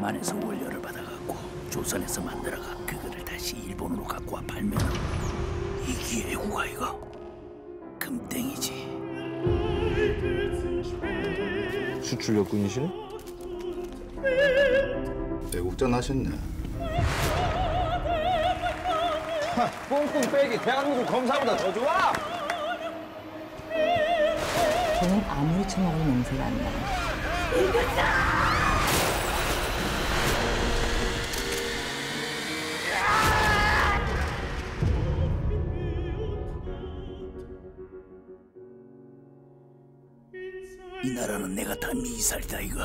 남한에서 원료를 받아갖고 조선에서 만들어가 그거를 다시 일본으로 갖고 와 팔면 이게 애국가 이거 금땡이지. 수출 여군이시네? 애국자 나셨네. 뽕뽕 빼기 대한민국 검사보다 더 좋아! 저는 아무리 쳐먹어도 냄새가 안 나요. 이 나라는 내가 다 미살이다 이거.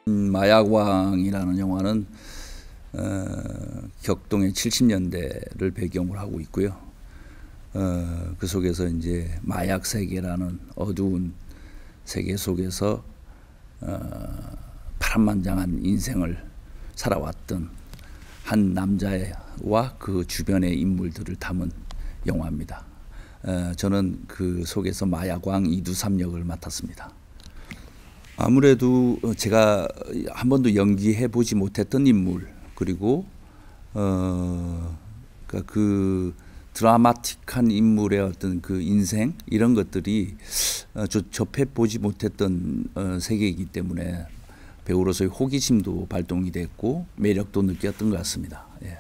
마약왕이라는 영화는 격동의 70년대를 배경으로 하고 있고요. 그 속에서 이제 마약 세계라는 어두운 세계 속에서 파란만장한 인생을 살아왔던 한 남자와 그 주변의 인물들을 담은 영화입니다. 저는 그 속에서 마약왕 이두삼 역을 맡았습니다. 아무래도 제가 한 번도 연기해 보지 못했던 인물, 그리고 그 드라마틱한 인물의 어떤 그 인생, 이런 것들이 접해 보지 못했던 세계이기 때문에 배우로서의 호기심도 발동이 됐고 매력도 느꼈던 것 같습니다. 예.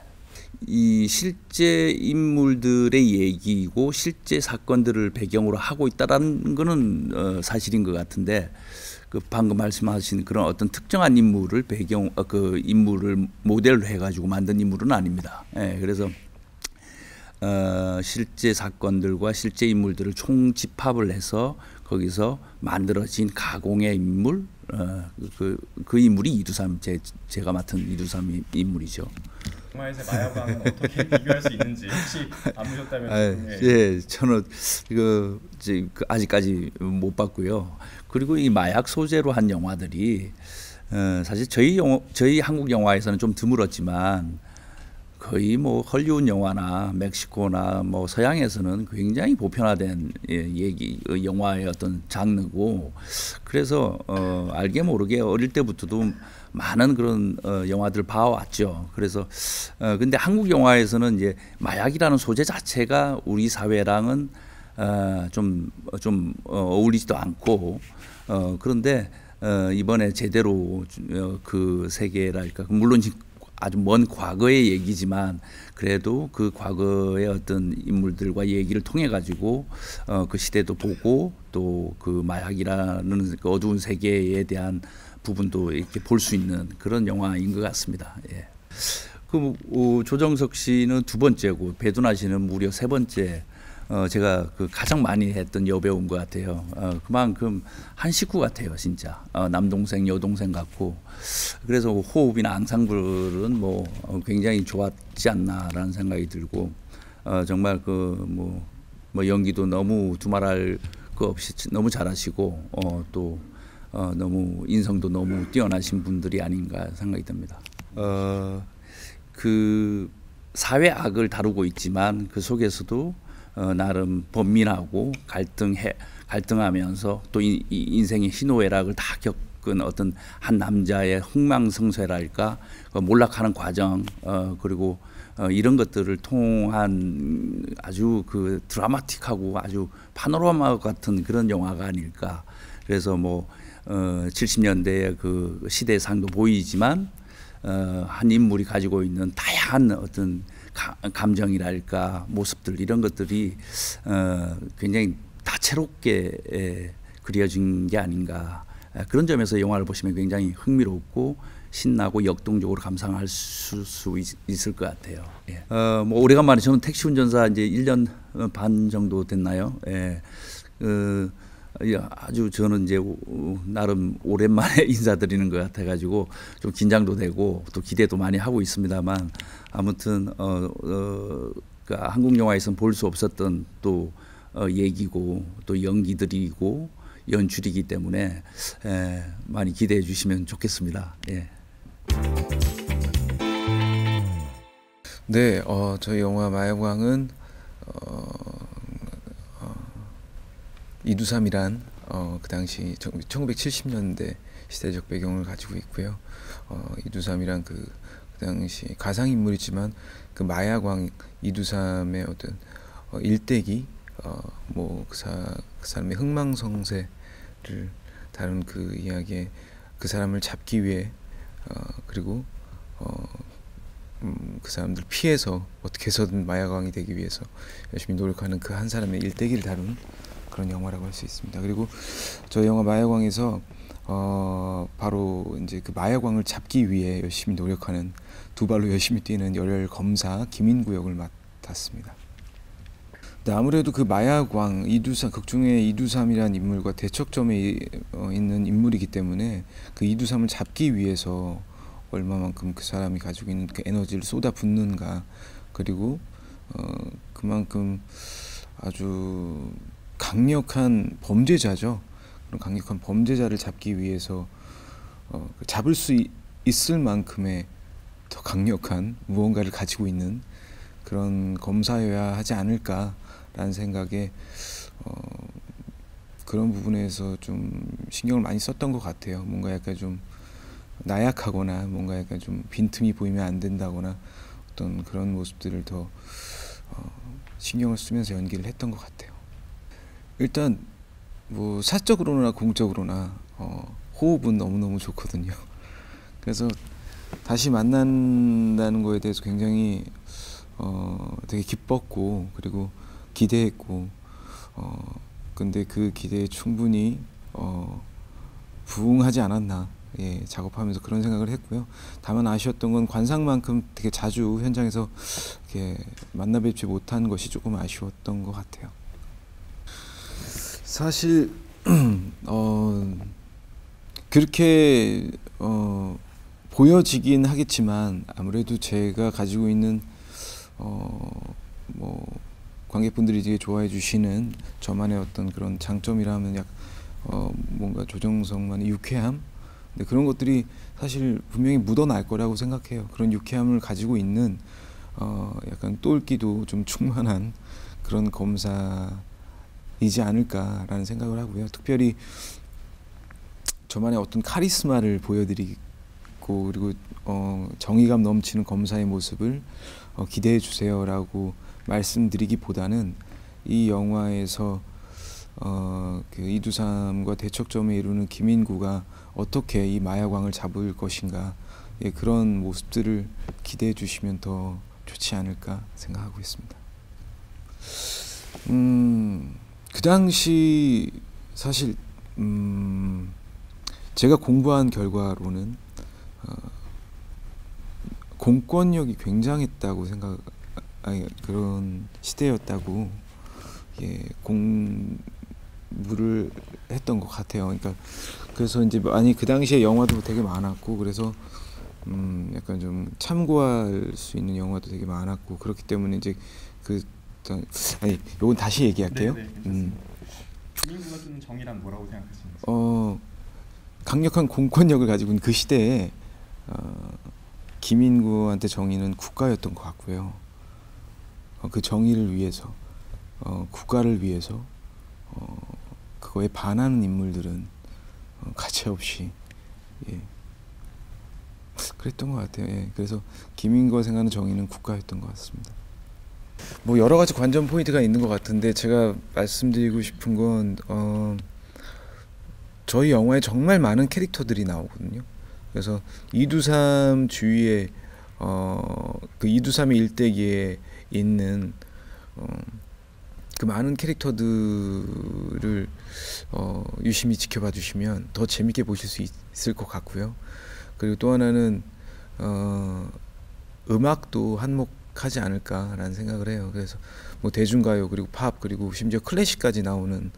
이 실제 인물들의 얘기이고 실제 사건들을 배경으로 하고 있다라는 것은 사실인 것 같은데, 그 방금 말씀하신 그런 어떤 특정한 인물을 그 인물을 모델로 해가지고 만든 인물은 아닙니다. 예. 그래서 실제 사건들과 실제 인물들을 총집합을 해서 거기서 만들어진 가공의 인물, 그 인물이 이두삼, 제가 맡은 이두삼 인물이죠. 영화에서 마약왕은 어떻게 비교할 수 있는지 혹시 안 보셨다면? 예, 저는 이거 아직까지 못 봤고요. 그리고 이 마약 소재로 한 영화들이 사실 저희 한국 영화에서는 좀 드물었지만 거의 뭐 헐리우드 영화나 멕시코나 뭐 서양에서는 굉장히 보편화된 영화의 어떤 장르고, 그래서 알게 모르게 어릴 때부터도 많은 그런 영화들을 봐왔죠. 그래서 근데 한국 영화에서는 이제 마약이라는 소재 자체가 우리 사회랑은 좀 어울리지도 않고, 그런데 이번에 제대로 그 세계랄까, 물론 아주 먼 과거의 얘기지만 그래도 그 과거의 어떤 인물들과 얘기를 통해 가지고 그 시대도 보고 또 그 마약이라는 그 어두운 세계에 대한 부분도 이렇게 볼 수 있는 그런 영화인 것 같습니다. 예. 그 조정석 씨는 두 번째고 배두나 씨는 무려 세 번째. 제가 그 가장 많이 했던 여배우인 것 같아요. 그만큼 한 식구 같아요, 진짜. 남동생, 여동생 같고. 그래서 호흡이나 앙상블은 뭐 굉장히 좋았지 않나라는 생각이 들고, 정말 그 뭐 연기도 너무 두말할 거 없이 너무 잘하시고, 또 너무 인성도 너무 뛰어나신 분들이 아닌가 생각이 듭니다. 그 사회 악을 다루고 있지만 그 속에서도 나름 번민하고 갈등하면서 또 인생의 희노애락을 다 겪은 어떤 한 남자의 흥망성쇠랄까, 몰락하는 과정, 그리고 이런 것들을 통한 아주 그 드라마틱하고 아주 파노라마 같은 그런 영화가 아닐까. 그래서 뭐 70년대의 그 시대상도 보이지만 한 인물이 가지고 있는 다양한 어떤 감정이랄까, 모습들, 이런 것들이 굉장히 다채롭게 그려진 게 아닌가. 그런 점에서 영화를 보시면 굉장히 흥미롭고 신나고 역동적으로 감상할 수 있을 것 같아요. 예. 뭐 오래간만에 저는 택시 운전사 이제 1년 반 정도 됐나요? 예. 아주 저는 이제 나름 오랜만에 인사드리는 것 같아가지고 좀 긴장도 되고 또 기대도 많이 하고 있습니다만, 아무튼 그 한국 영화에서는 볼 수 없었던 또 얘기고 또 연기들이고 연출이기 때문에 많이 기대해 주시면 좋겠습니다. 예. 네, 저희 영화 마약왕은 이두삼이란 그 당시 1970년대 시대적 배경을 가지고 있고요. 이두삼이란 그 당시 가상 인물이지만 그 마약왕 이두삼의 어떤 일대기 그 사람의 흥망성쇠를 다룬 그 이야기에 그 사람을 잡기 위해 그리고 그 사람들 피해서 어떻게 해서든 마약왕이 되기 위해서 열심히 노력하는 그 한 사람의 일대기를 다룬 그런 영화라고 할 수 있습니다. 그리고 저 영화 마약왕에서 바로 이제 그 마약왕을 잡기 위해 열심히 노력하는 두 발로 열심히 뛰는 열혈 검사 김인구 역을 맡았습니다. 근데 아무래도 그 마약왕 이두삼 극중의 이두삼이라는 인물과 대척점에 있는 인물이기 때문에 그 이두삼을 잡기 위해서 얼마만큼 그 사람이 가지고 있는 그 에너지를 쏟아붓는가, 그리고 그만큼 아주 강력한 범죄자죠. 그런 강력한 범죄자를 잡기 위해서 잡을 수 있을 만큼의 더 강력한 무언가를 가지고 있는 그런 검사여야 하지 않을까라는 생각에 그런 부분에서 좀 신경을 많이 썼던 것 같아요. 뭔가 약간 좀 나약하거나 뭔가 약간 좀 빈틈이 보이면 안 된다거나 어떤 그런 모습들을 더 신경을 쓰면서 연기를 했던 것 같아요. 일단 뭐 사적으로나 공적으로나 호흡은 너무너무 좋거든요. 그래서 다시 만난다는 거에 대해서 굉장히 되게 기뻤고, 그리고 기대했고, 근데 그 기대에 충분히 부응하지 않았나, 예, 작업하면서 그런 생각을 했고요. 다만 아쉬웠던 건 관상만큼 되게 자주 현장에서 이렇게 만나 뵙지 못한 것이 조금 아쉬웠던 것 같아요. 사실 그렇게 보여지긴 하겠지만 아무래도 제가 가지고 있는 뭐 관객분들이 되게 좋아해 주시는 저만의 어떤 그런 장점이라면 뭔가 조정석만의 유쾌함, 근데 그런 것들이 사실 분명히 묻어날 거라고 생각해요. 그런 유쾌함을 가지고 있는 약간 똘끼도 좀 충만한 그런 검사이지 않을까라는 생각을 하고요. 특별히 저만의 어떤 카리스마를 보여드리고, 그리고 정의감 넘치는 검사의 모습을 기대해 주세요라고 말씀드리기보다는 이 영화에서 그 이두삼과 대척점에 이루는 김인구가 어떻게 이 마약왕을 잡을 것인가, 예, 그런 모습들을 기대해 주시면 더 좋지 않을까 생각하고 있습니다. 그 당시 사실 제가 공부한 결과로는 공권력이 굉장했다고 그런 시대였다고, 예, 공부를 했던 것 같아요. 그러니까 그래서 이제 많이 그 당시에 영화도 되게 많았고, 그래서 약간 좀 참고할 수 있는 영화도 되게 많았고, 그렇기 때문에 이제 요건 다시 얘기할게요. 김인구가 주는 정의란 뭐라고 생각하시는지? 강력한 공권력을 가지고 있는 그 시대에 김인구한테 정의는 국가였던 것 같고요. 그 정의를 위해서, 국가를 위해서 그거에 반하는 인물들은 가차없이, 예, 그랬던 것 같아요. 예, 그래서 김인구가 생각하는 정의는 국가였던 것 같습니다. 뭐 여러 가지 관전 포인트가 있는 것 같은데 제가 말씀드리고 싶은 건 저희 영화에 정말 많은 캐릭터들이 나오거든요. 그래서 이두삼 주위에 그 이두삼의 일대기에 있는 그 많은 캐릭터들을 유심히 지켜봐 주시면 더 재밌게 보실 수 있을 것 같고요. 그리고 또 하나는 음악도 한몫하지 않을까라는 생각을 해요. 그래서 뭐 대중가요, 그리고 팝, 그리고 심지어 클래식까지 나오는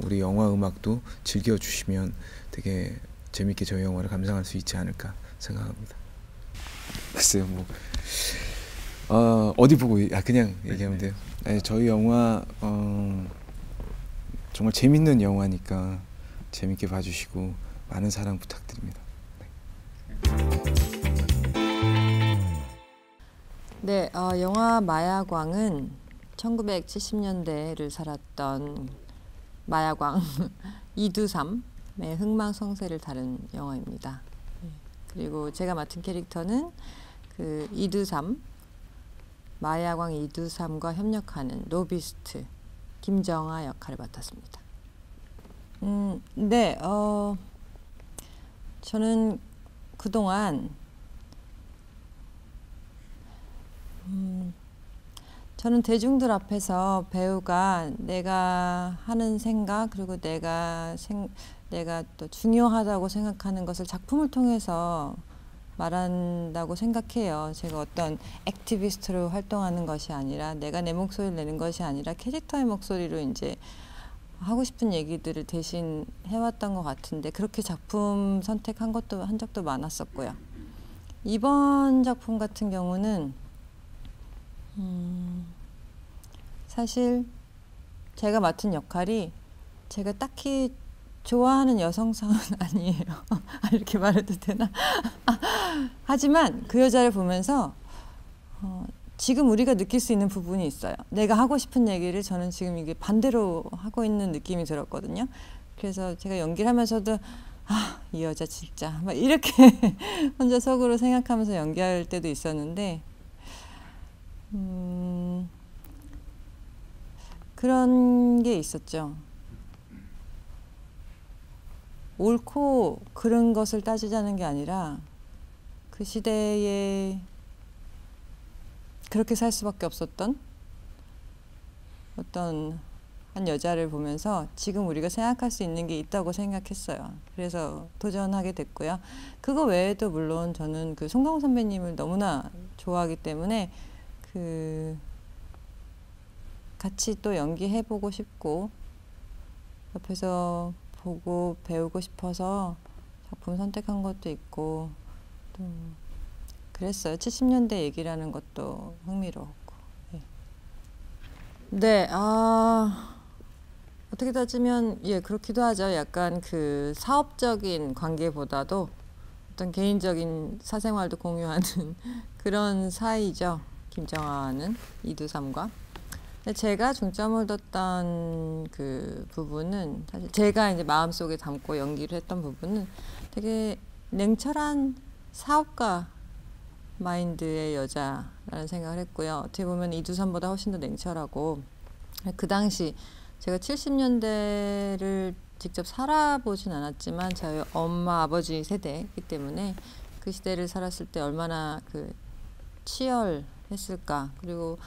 우리 영화 음악도 즐겨주시면 되게 재밌게 저희 영화를 감상할 수 있지 않을까 생각합니다. 글쎄요, 뭐 어디 보고 그냥 얘기하면 돼요. 네, 저희 영화 정말 재밌는 영화니까 재밌게 봐주시고 많은 사랑 부탁드립니다. 네, 영화 마약왕은 1970년대를 살았던 마야광 이두삼의 흥망성쇠를 다룬 영화입니다. 그리고 제가 맡은 캐릭터는 그 이두삼, 마야광 이두삼과 협력하는 로비스트 김정아 역할을 맡았습니다. 네, 저는 그동안 저는 대중들 앞에서 배우가 내가 하는 생각 그리고 내가 또 중요하다고 생각하는 것을 작품을 통해서 말한다고 생각해요. 제가 어떤 액티비스트로 활동하는 것이 아니라 내가 내 목소리를 내는 것이 아니라 캐릭터의 목소리로 이제 하고 싶은 얘기들을 대신 해왔던 것 같은데 그렇게 작품 선택한 것도 한 적도 많았었고요. 이번 작품 같은 경우는 사실 제가 맡은 역할이 제가 딱히 좋아하는 여성상은 아니에요. 이렇게 말해도 되나? 하지만 그 여자를 보면서 지금 우리가 느낄 수 있는 부분이 있어요. 내가 하고 싶은 얘기를 저는 지금 이게 반대로 하고 있는 느낌이 들었거든요. 그래서 제가 연기를 하면서도 이 여자 진짜 막 이렇게 혼자 속으로 생각하면서 연기할 때도 있었는데 그런 게 있었죠. 옳고 그른 것을 따지자는 게 아니라 그 시대에 그렇게 살 수밖에 없었던 어떤 한 여자를 보면서 지금 우리가 생각할 수 있는 게 있다고 생각했어요. 그래서 도전하게 됐고요. 그거 외에도 물론 저는 그 송강호 선배님을 너무나 좋아하기 때문에 그 같이 또 연기해보고 싶고 옆에서 보고 배우고 싶어서 작품 선택한 것도 있고 또 그랬어요. 70년대 얘기라는 것도 흥미로웠고. 네, 어떻게 따지면 예 그렇기도 하죠. 약간 그 사업적인 관계보다도 어떤 개인적인 사생활도 공유하는 그런 사이죠. 김정아는 이두삼과. 제가 중점을 뒀던 그 부분은 사실 제가 이제 마음속에 담고 연기를 했던 부분은 되게 냉철한 사업가 마인드의 여자라는 생각을 했고요. 어떻게 보면 이두삼보다 훨씬 더 냉철하고 그 당시 제가 70년대를 직접 살아보진 않았지만 저희 엄마 아버지 세대이기 때문에 그 시대를 살았을 때 얼마나 그 치열했을까. 그리고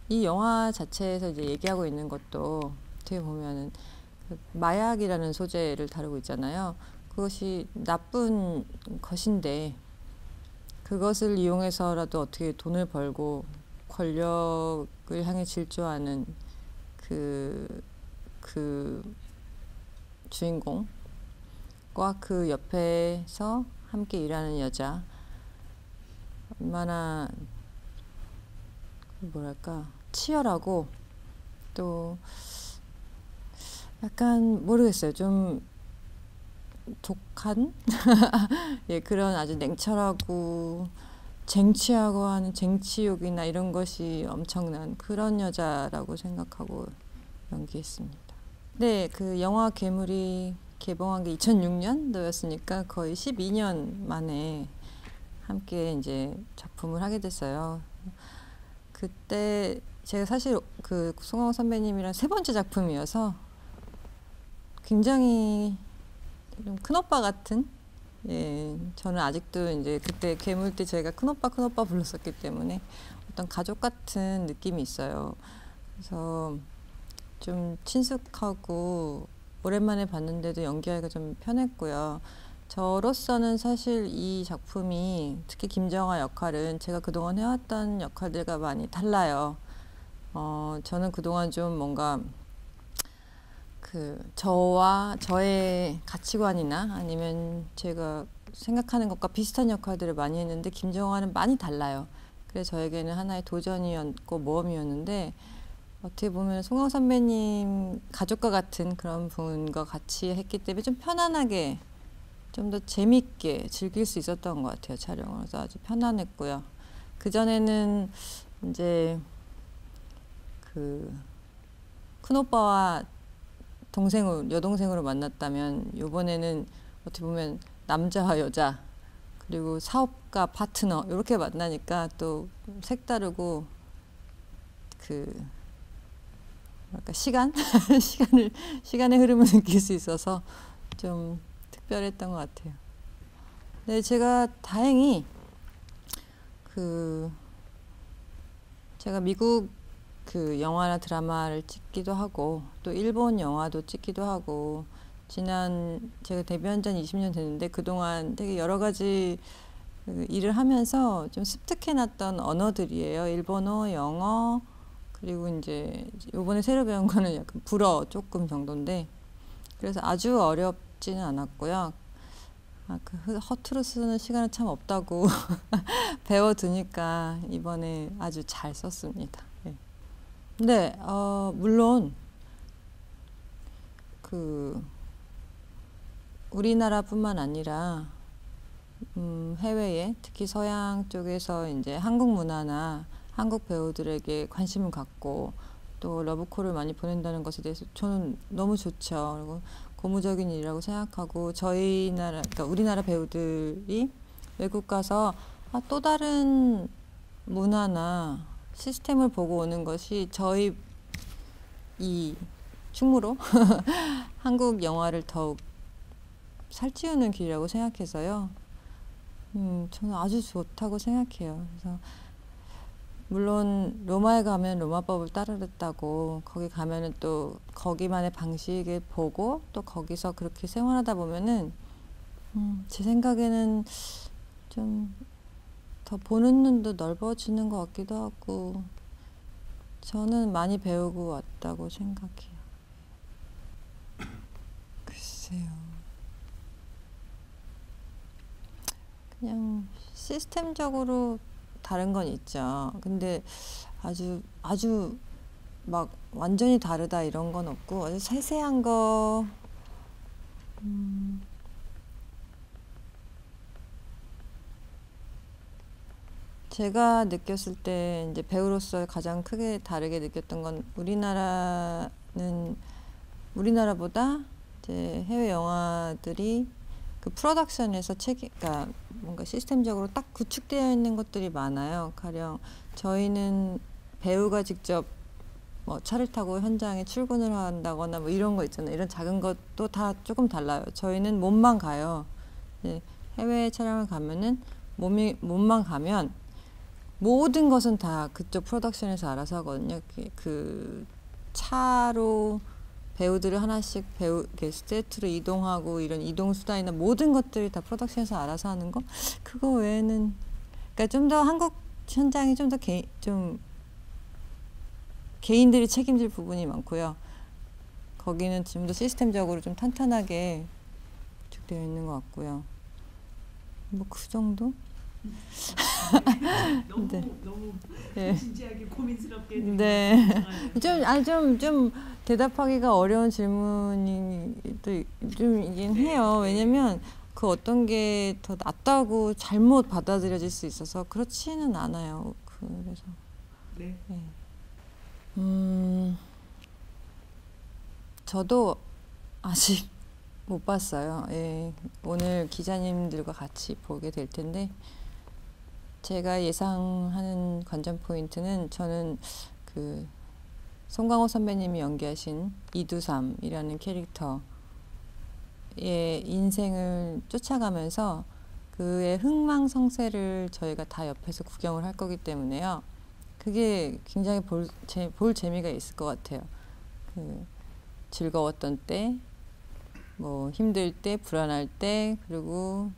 이 영화 자체에서 이제 얘기하고 있는 것도 어떻게 보면은 그 마약이라는 소재를 다루고 있잖아요. 그것이 나쁜 것인데 그것을 이용해서라도 어떻게 돈을 벌고 권력을 향해 질주하는 그 주인공과 그 옆에서 함께 일하는 여자 얼마나 뭐랄까 치열하고 또 약간 모르겠어요. 좀 독한 예 그런 아주 냉철하고 쟁취하고 하는 쟁취욕이나 이런 것이 엄청난 그런 여자라고 생각하고 연기했습니다. 네, 그 영화 괴물이 개봉한 게 2006년도였으니까 거의 12년 만에 함께 이제 작품을 하게 됐어요. 그때 제가 사실 그 송강호 선배님이랑 세 번째 작품이어서 굉장히 좀 큰오빠 같은 예 저는 아직도 이제 그때 괴물 때 제가 큰오빠 불렀었기 때문에 어떤 가족 같은 느낌이 있어요. 그래서 좀 친숙하고 오랜만에 봤는데도 연기하기가 좀 편했고요. 저로서는 사실 이 작품이 특히 김정아 역할은 제가 그동안 해왔던 역할들과 많이 달라요. 저는 그동안 좀 뭔가 그 저와 저의 가치관이나 아니면 제가 생각하는 것과 비슷한 역할들을 많이 했는데 김정아는 많이 달라요. 그래서 저에게는 하나의 도전이었고 모험이었는데 어떻게 보면 송강호 선배님 가족과 같은 그런 분과 같이 했기 때문에 좀 편안하게 좀 더 재밌게 즐길 수 있었던 것 같아요. 촬영을. 그래서 아주 편안했고요. 그전에는 이제 그 큰오빠와 여동생으로 만났다면 이번에는 어떻게 보면 남자와 여자 그리고 사업가 파트너 이렇게 만나니까 또 색다르고 뭐랄까 시간의 흐름을 느낄 수 있어서 좀 특별했던 것 같아요. 네, 제가 다행히 제가 미국 영화나 드라마를 찍기도 하고 또 일본 영화도 찍기도 하고 제가 데뷔한 지 20년 됐는데 그동안 되게 여러 가지 일을 하면서 좀 습득해놨던 언어들이에요. 일본어, 영어 그리고 이제 이번에 새로 배운 거는 약간 불어 조금 정도인데 그래서 아주 어렵지는 않았고요. 허투루 쓰는 시간은 참 없다고 배워두니까 이번에 아주 잘 썼습니다. 네, 물론 우리나라뿐만 아니라 해외에 특히 서양 쪽에서 이제 한국 문화나 한국 배우들에게 관심을 갖고 또 러브콜을 많이 보낸다는 것에 대해서 저는 너무 좋죠. 그리고 고무적인 일이라고 생각하고 그러니까 우리나라 배우들이 외국 가서 또 다른 문화나 시스템을 보고 오는 것이 저희 이 충무로 한국 영화를 더욱 살찌우는 길이라고 생각해서요. 저는 아주 좋다고 생각해요. 그래서 물론 로마에 가면 로마법을 따르겠다고 거기 가면은 또 거기만의 방식을 보고 또 거기서 그렇게 생활하다 보면은 제 생각에는 좀 더 보는 눈도 넓어지는 것 같기도 하고 저는 많이 배우고 왔다고 생각해요. 글쎄요. 그냥 시스템적으로 다른 건 있죠. 근데 아주 막 완전히 다르다 이런 건 없고 아주 세세한 거 제가 느꼈을 때 이제 배우로서 가장 크게 다르게 느꼈던 건 우리나라보다 이제 해외 영화들이 그 프로덕션에서 그러니까 뭔가 시스템적으로 딱 구축되어 있는 것들이 많아요. 가령 저희는 배우가 직접 뭐 차를 타고 현장에 출근을 한다거나 뭐 이런 거 있잖아요. 이런 작은 것도 다 조금 달라요. 저희는 몸만 가요. 해외 촬영을 가면은 몸만 가면 모든 것은 다 그쪽 프로덕션에서 알아서 하거든요. 그 차로 배우들을 하나씩 세트로 이동하고 이런 이동 수단이나 모든 것들이 다 프로덕션에서 알아서 하는 거. 그거 외에는 그러니까 좀 더 한국 현장이 좀 더 개인들이 책임질 부분이 많고요. 거기는 좀 더 시스템적으로 좀 탄탄하게 구축되어 있는 것 같고요. 뭐 그 정도? 너무 네. 진지하게 고민스럽게 네. 좀 대답하기가 어려운 질문이 또 좀 이긴 해요. 왜냐면 그 어떤 게 더 낫다고 잘못 받아들여질 수 있어서 그렇지는 않아요. 그래서 네. 저도 아직 못 봤어요. 예. 오늘 기자님들과 같이 보게 될 텐데 제가 예상하는 관전 포인트는 저는 그 송강호 선배님이 연기하신 이두삼이라는 캐릭터의 인생을 쫓아가면서 그의 흥망성쇠를 저희가 다 옆에서 구경을 할 거기 때문에요. 그게 굉장히 볼 재미가 있을 것 같아요. 즐거웠던 때, 뭐 힘들 때, 불안할 때, 그리고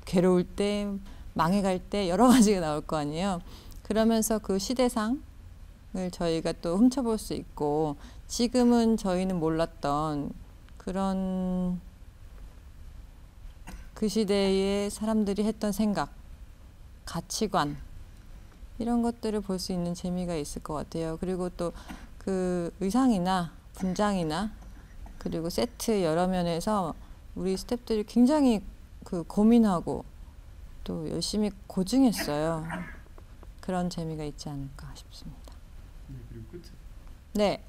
괴로울 때, 망해갈 때 여러 가지가 나올 거 아니에요. 그러면서 그 시대상을 저희가 또 훔쳐볼 수 있고 지금은 저희는 몰랐던 그런 그 시대의 사람들이 했던 생각, 가치관 이런 것들을 볼 수 있는 재미가 있을 것 같아요. 그리고 또 그 의상이나 분장이나 그리고 세트 여러 면에서 우리 스태프들이 굉장히 고민하고 또 열심히 고증했어요. 그런 재미가 있지 않을까 싶습니다. 네, 그리고 네,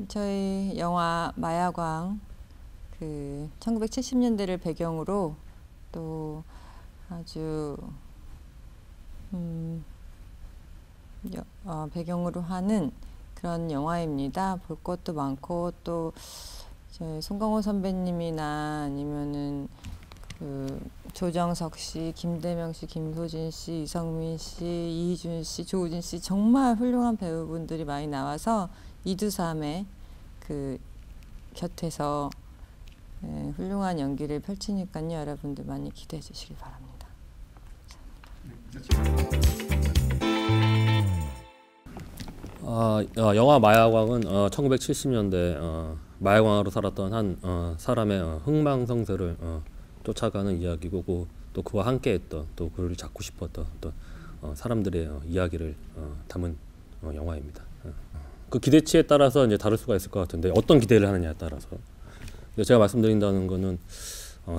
저희 영화 마야광 1970년대를 배경으로 또 아주 배경으로 하는 그런 영화입니다. 볼 것도 많고 또 저희 송강호 선배님이나 아니면은 조정석 씨, 김대명 씨, 김소진 씨, 이성민 씨, 이희준 씨, 조우진 씨 정말 훌륭한 배우분들이 많이 나와서 이두삼의 곁에서 훌륭한 연기를 펼치니까요. 여러분들 많이 기대해 주시기 바랍니다. 영화 마야광은 1970년대 마야광으로 살았던 한 사람의 흥망성쇠를 쫓아가는 이야기고 또 그와 함께했던 또 그를 잡고 싶었던 또 사람들의 이야기를 담은 영화입니다. 그 기대치에 따라서 이제 다를 수가 있을 것 같은데 어떤 기대를 하느냐에 따라서 제가 말씀드린다는 거는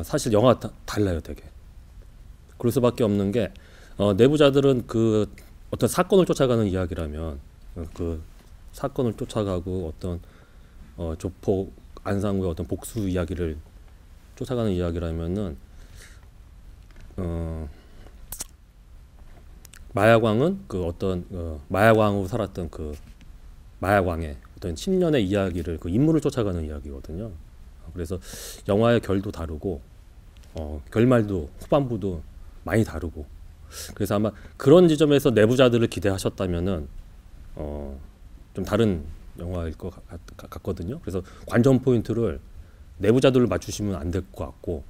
사실 영화가 달라요, 되게. 그럴 수밖에 없는 게 내부자들은 그 어떤 사건을 쫓아가는 이야기라면 그 사건을 쫓아가고 어떤 조폭 안상구의 어떤 복수 이야기를 쫓아가는 이야기라면은 마야광은 그 어떤 마야광으로 살았던 그 마야광의 어떤 10년의 이야기를 그 인물을 쫓아가는 이야기거든요. 그래서 영화의 결도 다르고 결말도 후반부도 많이 다르고 그래서 아마 그런 지점에서 내부자들을 기대하셨다면은 좀 다른 영화일 것 같거든요. 그래서 관전 포인트를 내부자들로 맞추시면 안 될 것 같고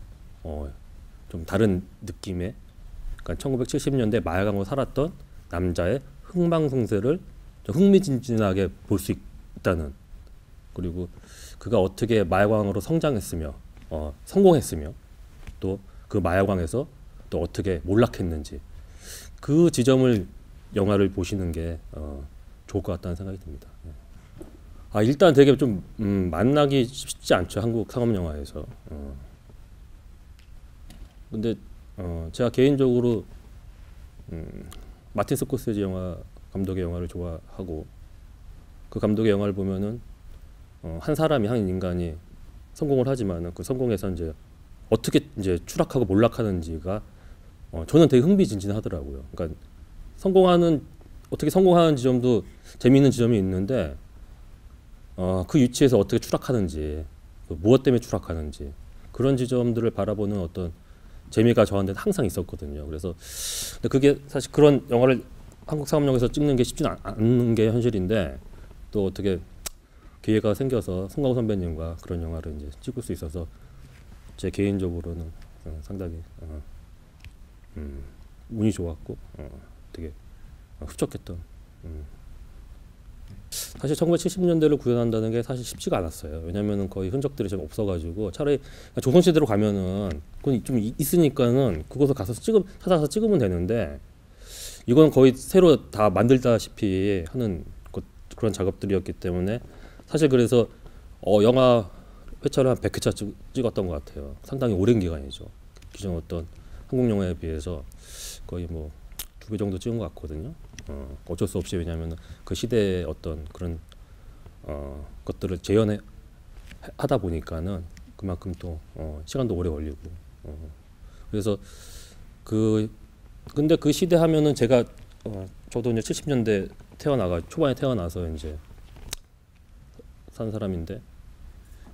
좀 다른 느낌의 그러니까 1970년대 마야광으로 살았던 남자의 흥망성쇠를 좀 흥미진진하게 볼 수 있다는 그리고 그가 어떻게 마야광으로 성장했으며 성공했으며 또 그 마야광에서 또 어떻게 몰락했는지 그 지점을 영화를 보시는 게 좋을 것 같다는 생각이 듭니다. 일단 되게 좀 만나기 쉽지 않죠, 한국 상업 영화에서. 근데 제가 개인적으로 마틴 스코세지 영화 감독의 영화를 좋아하고 그 감독의 영화를 보면은 한 사람이 한 인간이 성공을 하지만은 그 성공에서 이제 어떻게 이제 추락하고 몰락하는지가 저는 되게 흥미진진하더라고요. 그러니까 어떻게 성공하는 지점도 재미있는 지점이 있는데 그 위치에서 어떻게 추락하는지 무엇 때문에 추락하는지 그런 지점들을 바라보는 어떤 재미가 저한테는 항상 있었거든요. 그래서 근데 그게 사실 그런 영화를 한국 상업영화에서 찍는 게 쉽지는 않은 게 현실인데 또 어떻게 기회가 생겨서 송강호 선배님과 그런 영화를 이제 찍을 수 있어서 제 개인적으로는 상당히 운이 좋았고 되게 흡족했던. 사실 1970년대를 구현한다는 게 사실 쉽지가 않았어요. 왜냐면은 거의 흔적들이 좀 없어가지고 차라리 조선시대로 가면은 그건 좀 있으니까는 그곳을 가서 찾아서 찍으면 되는데 이건 거의 새로 다 만들다시피 하는 그런 작업들이었기 때문에 사실 그래서 영화 회차를 한 100회차 찍었던 것 같아요. 상당히 오랜 기간이죠. 기존 어떤 한국 영화에 비해서 거의 뭐 2배 정도 찍은 것 같거든요. 어쩔 수 없이 왜냐하면 그 시대의 어떤 그런 것들을 재현해 하다 보니까는 그만큼 또 시간도 오래 걸리고 그래서 근데 그 시대 하면은 제가 저도 이제 70년대 초반에 태어나서 이제 산 사람인데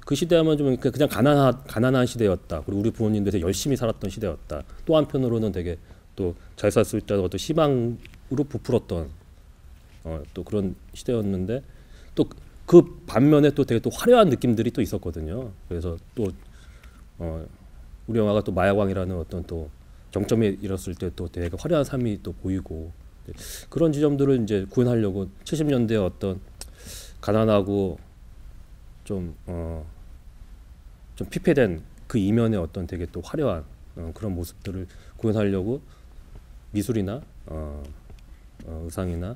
그 시대 하면 좀 그냥 가난한 시대였다. 그리고 우리 부모님들 되게 열심히 살았던 시대였다. 또 한편으로는 되게 또 잘 살 수 있다는 어떤 희망으로 부풀었던 또 그런 시대였는데 또 그 반면에 또 되게 또 화려한 느낌들이 또 있었거든요. 그래서 또 우리 영화가 또 마야광이라는 어떤 또 정점에 이뤘을 때 또 되게 화려한 삶이 또 보이고 그런 지점들을 이제 구현하려고 70년대의 어떤 가난하고 좀 피폐된 그 이면의 어떤 되게 또 화려한 그런 모습들을 구현하려고 미술이나 의상이나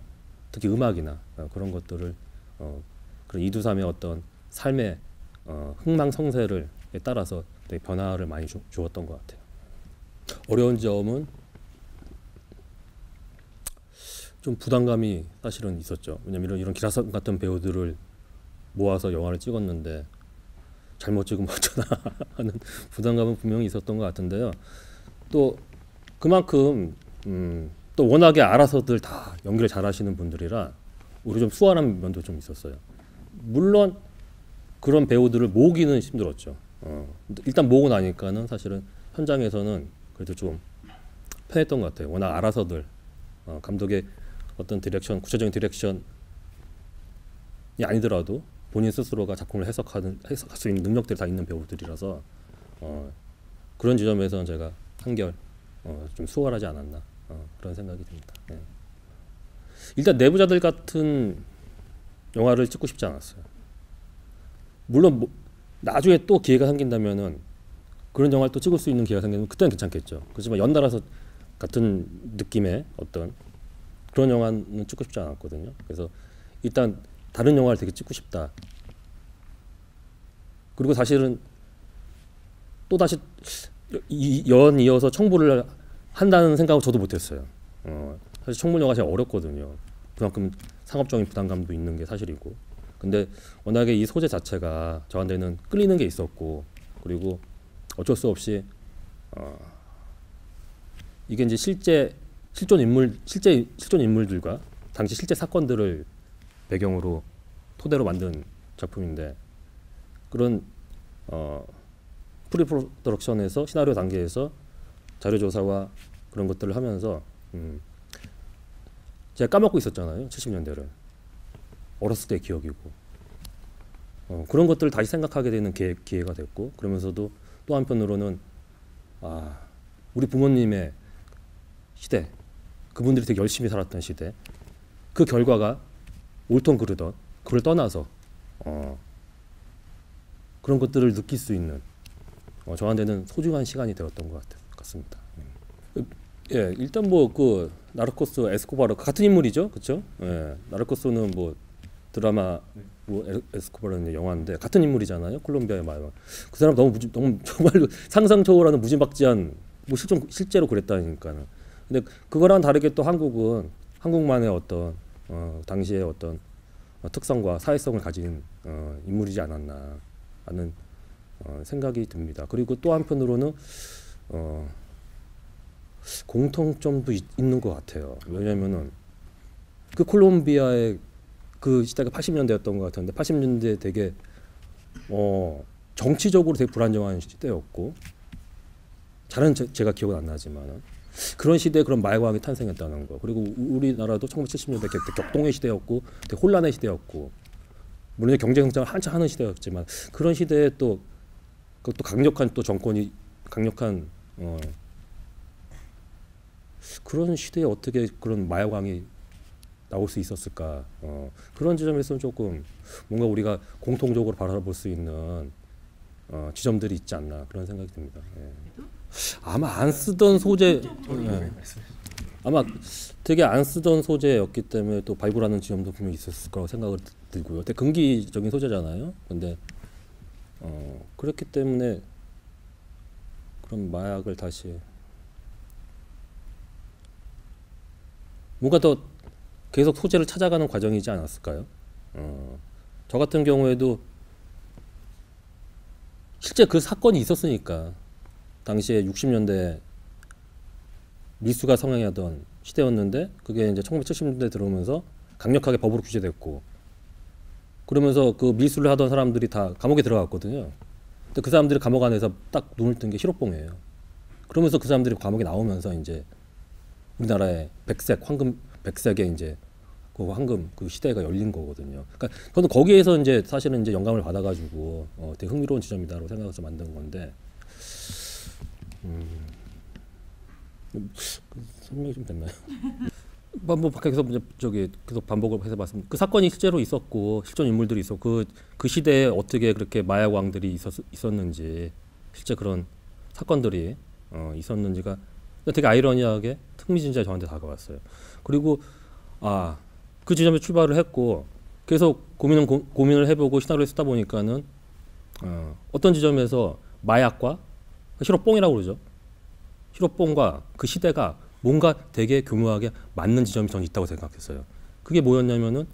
특히 음악이나 그런 것들을 그런 이두삼의 어떤 삶의 흥망성쇠를 따라서 되게 변화를 많이 주었던 것 같아요. 어려운 점은 좀 부담감이 사실은 있었죠. 왜냐면 이런 기라성 같은 배우들을 모아서 영화를 찍었는데 잘못 찍으면 어쩌나 하는 부담감은 분명히 있었던 것 같은데요. 또 그만큼 또 워낙에 알아서들 다 연기를 잘하시는 분들이라 우리 좀 수월한 면도 좀 있었어요. 물론 그런 배우들을 모으기는 힘들었죠. 일단 모으고 나니까는 사실은 현장에서는 그래도 좀 편했던 것 같아요. 워낙 알아서들 감독의 어떤 디렉션, 구체적인 디렉션이 아니더라도 본인 스스로가 작품을 해석할 수 있는 능력들이 다 있는 배우들이라서 그런 지점에서는 제가 한결 좀 수월하지 않았나 그런 생각이 듭니다. 네. 일단 내부자들 같은 영화를 찍고 싶지 않았어요. 물론 나중에 또 기회가 생긴다면은 그런 영화를 또 찍을 수 있는 기회가 생기면 그때는 괜찮겠죠. 그렇지만 연달아서 같은 느낌의 어떤 그런 영화는 찍고 싶지 않았거든요. 그래서 일단 다른 영화를 되게 찍고 싶다. 그리고 사실은 또 다시 연이어서 청부를 한다는 생각을 저도 못했어요. 사실 청문 영화 제일 어렵거든요. 그만큼 상업적인 부담감도 있는 게 사실이고. 근데 워낙에 이 소재 자체가 저한테는 끌리는 게 있었고, 그리고 어쩔 수 없이 이게 이제 실존 인물들과 당시 실제 사건들을 배경으로 토대로 만든 작품인데, 그런 프리 프로덕션에서 시나리오 단계에서 자료 조사와 그런 것들을 하면서 제가 까먹고 있었잖아요. 70년대를 어렸을 때 기억이고 그런 것들을 다시 생각하게 되는 기회가 됐고, 그러면서도 또 한편으로는 우리 부모님의 시대, 그분들이 되게 열심히 살았던 시대, 그 결과가 옳던 그르던 그걸 떠나서 그런 것들을 느낄 수 있는 저한테는 소중한 시간이 되었던 것 같습니다. 예, 일단 뭐 그 나르코스 에스코바르 같은 인물이죠, 그렇죠? 예, 나르코스는 뭐 드라마, 뭐 에스코바르는 영화인데 같은 인물이잖아요. 콜롬비아의 마약. 그 사람 너무 정말 상상 초월하는 무지막지한 뭐 실제로 그랬다니까는. 근데 그거랑 다르게 또 한국은 한국만의 어떤 당시의 어떤 특성과 사회성을 가진 인물이지 않았나 하는 생각이 듭니다. 그리고 또 한편으로는 공통점도 있는 것 같아요. 왜냐면은 그 콜롬비아의 그 시대가 80년대였던 것 같은데 80년대 되게 정치적으로 되게 불안정한 시대였고, 잘은 제가 기억은 안 나지만은 그런 시대에 그런 마약왕이 탄생했다는 거. 그리고 우리나라도 1970년대 격동의 시대였고 되게 혼란의 시대였고, 물론 경제 성장을 한참 하는 시대였지만 그런 시대에 또 강력한 또 정권이 강력한 그런 시대에 어떻게 그런 마약왕이 나올 수 있었을까? 그런 지점에서는 조금 뭔가 우리가 공통적으로 바라볼 수 있는 지점들이 있지 않나 그런 생각이 듭니다. 예. 아마 안 쓰던 소재, 아마 되게 안 쓰던 소재였기 때문에 또 발굴하는 지점도 분명히 있었을 거라고 생각을 들고요. 되게 금기적인 소재잖아요. 근데 그렇기 때문에 그런 마약을 다시 뭔가 더 계속 소재를 찾아가는 과정이지 않았을까요? 저 같은 경우에도 실제 그 사건이 있었으니까, 당시에 60년대 미수가 성행하던 시대였는데 그게 이제 1970년대 들어오면서 강력하게 법으로 규제됐고, 그러면서 그 미수를 하던 사람들이 다 감옥에 들어갔거든요. 근데 그 사람들이 감옥 안에서 딱 눈을 뜬 게 실업봉이에요. 그러면서 그 사람들이 감옥에 나오면서 이제 우리나라의 백색의 이제 그 황금 그 시대가 열린 거거든요. 그러니까 저는 거기에서 이제 사실은 이제 영감을 받아가지고 되게 흥미로운 지점이다라고 생각해서 만든 건데, 설명이 좀 됐나요? 뭐 밖에서 저기 계속 반복을 해서 말씀. 그 사건이 실제로 있었고 실존 인물들이 있었고 그 시대에 어떻게 그렇게 마약 왕들이 있었는지, 실제 그런 사건들이 있었는지가 되게 아이러니하게 흥미진진하게 저한테 다가왔어요. 그리고 그 지점에 출발을 했고 계속 고민을 해보고 시나리오를 쓰다 보니까는 어떤 지점에서 마약과 실업봉이라고 그러죠. 실업봉과 그 시대가 뭔가 되게 교묘하게 맞는 지점이 저는 있다고 생각했어요. 그게 뭐였냐면은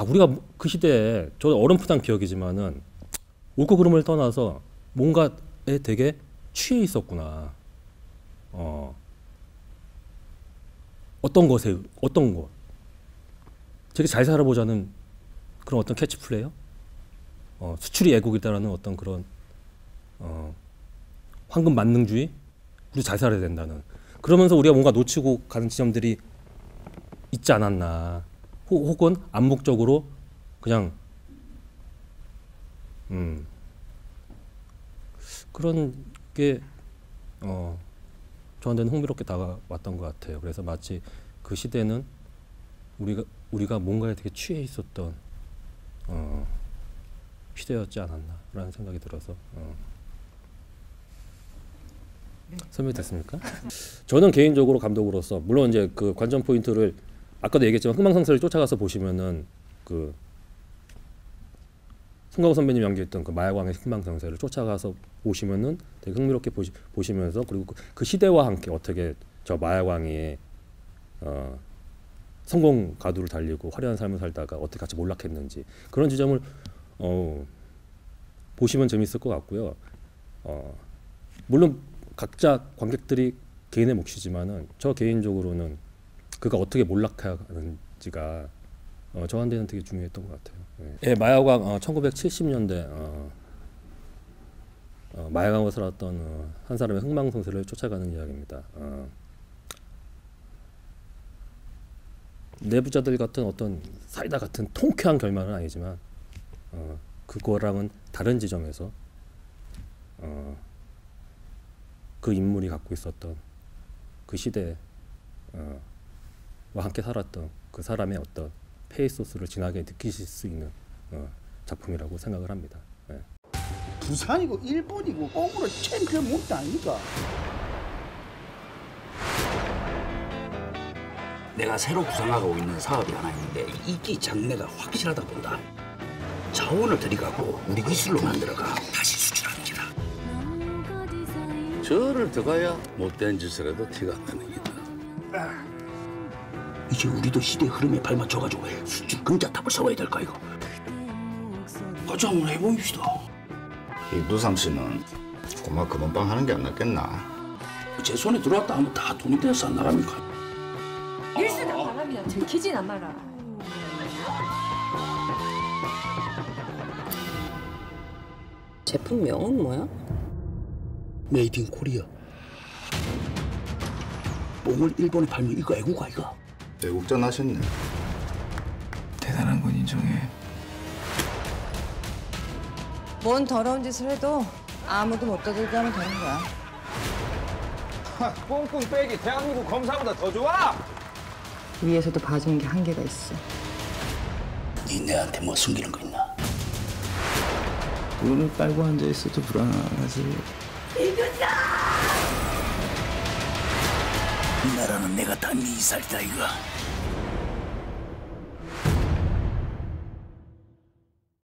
우리가 그 시대에 저 어렴풋한 기억이지만은 옳고 그름을 떠나서 뭔가에 되게 취해 있었구나. 어떤 것 되게 잘 살아보자는 그런 어떤 캐치플레이어, 수출이 애국이다라는 어떤 그런 황금 만능주의, 우리 잘 살아야 된다는. 그러면서 우리가 뭔가 놓치고 가는 지점들이 있지 않았나. 혹은 암묵적으로 그냥 그런 게 저한테는 흥미롭게 다가왔던 것 같아요. 그래서 마치 그 시대는 우리가 뭔가에 되게 취해 있었던 시대였지 않았나라는 생각이 들어서 설명됐습니까? 저는 개인적으로 감독으로서 물론 이제 그 관전 포인트를 아까도 얘기했지만 흥망성쇠를 쫓아가서 보시면은 그 송강호 선배님 연기했던 그 마약왕의 흥망성쇠를 쫓아가서 보시면은 되게 흥미롭게 보시면서 그리고 그 시대와 함께 어떻게 저 마약왕이 성공 가두를 달리고 화려한 삶을 살다가 어떻게 같이 몰락했는지 그런 지점을 보시면 재밌을 것 같고요. 물론 각자 관객들이 개인의 몫이지만은 저 개인적으로는 그가 어떻게 몰락하는지가 저한테는 되게 중요했던 것 같아요. 예, 마약왕 1970년대 마약왕으로 살았던 한 사람의 흥망성쇠를 쫓아가는 이야기입니다. 내부자들 같은 어떤 사이다 같은 통쾌한 결말은 아니지만 그거랑은 다른 지점에서 그 인물이 갖고 있었던 그 시대와 함께 살았던 그 사람의 어떤 페이소스를 진하게 느끼실 수 있는 작품이라고 생각을 합니다. 네. 부산이고 일본이고 꽁으로 챔피언 못도 아닙니까? 내가 새로 구상하고 있는 사업이 하나 있는데 이기 장래가 확실하다 본다. 자원을 들이가고 우리 기술로 만들어가 다시 수출하는 기다. 저를 들어가야 못된 짓을 해도 티가 안 나는 기다. 이제 우리도 시대 흐름에 발맞춰가지고 수출 금자탑을 세워야 될까 이거. 같이 한번 해보입시다. 이두삼 씨는 고마 금은방 하는 게 안 낫겠나? 제 손에 들어왔다 하면 다 돈이 돼서 안 나갑니까? 일수다 바람이나 들키진 않아라. 제품명은 뭐야? 메이드 인 코리아. 뽕을 일본에 팔면 이거 애국 아이가? 애국자 나셨네. 대단한 건 인정해. 뭔 더러운 짓을 해도 아무도 못 떠들게 하면 되는 거야. 꽁꽁 빼기 대한민국 검사보다 더 좋아. 위에서도 봐주는 게 한계가 있어. 니 내한테 뭐 숨기는 거 있나? 눈을 깔고 앉아 있어도 불안하지. 이거다! 이 나라는 내가 다 네 살이다 이거.